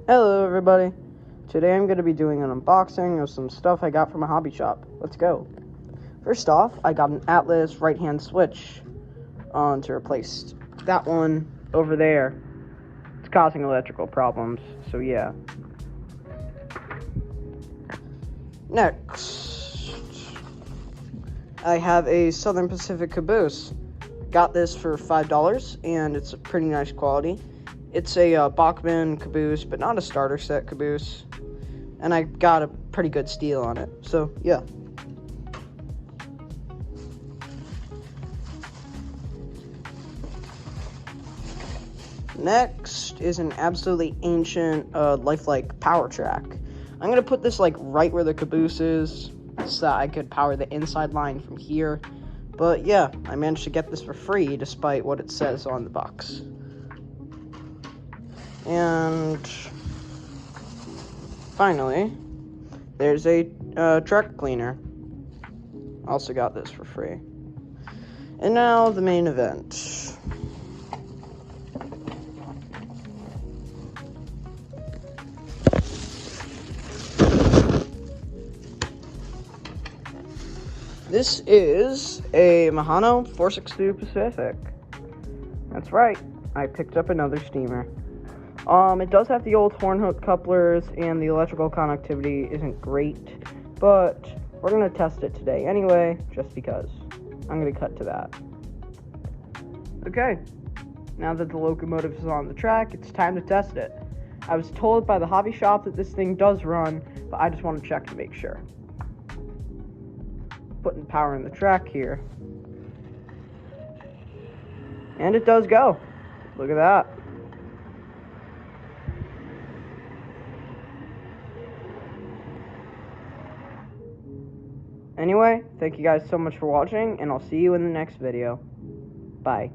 Hello everybody. Today I'm going to be doing an unboxing of some stuff I got from a hobby shop. Let's go. First off, I got an Atlas right-hand switch to replace that one over there. It's causing electrical problems, so yeah. Next, I have a Southern Pacific caboose. Got this for $5 and it's a pretty nice quality. It's a Bachmann caboose, but not a starter set caboose. And I got a pretty good steal on it. So, yeah. Next is an absolutely ancient, lifelike power track. I'm going to put this, right where the caboose is, so that I could power the inside line from here. But, yeah, I managed to get this for free, despite what it says on the box. And finally, there's a truck cleaner. Also got this for free. And now the main event. This is a Mahano 462 Pacific. That's right, I picked up another steamer. It does have the old horn hook couplers, and the electrical connectivity isn't great, but we're going to test it today anyway, just because. I'm going to cut to that. Okay, now that the locomotive is on the track, it's time to test it. I was told by the hobby shop that this thing does run, but I just want to check to make sure. Putting power in the track here. And it does go. Look at that. Anyway, thank you guys so much for watching, and I'll see you in the next video. Bye.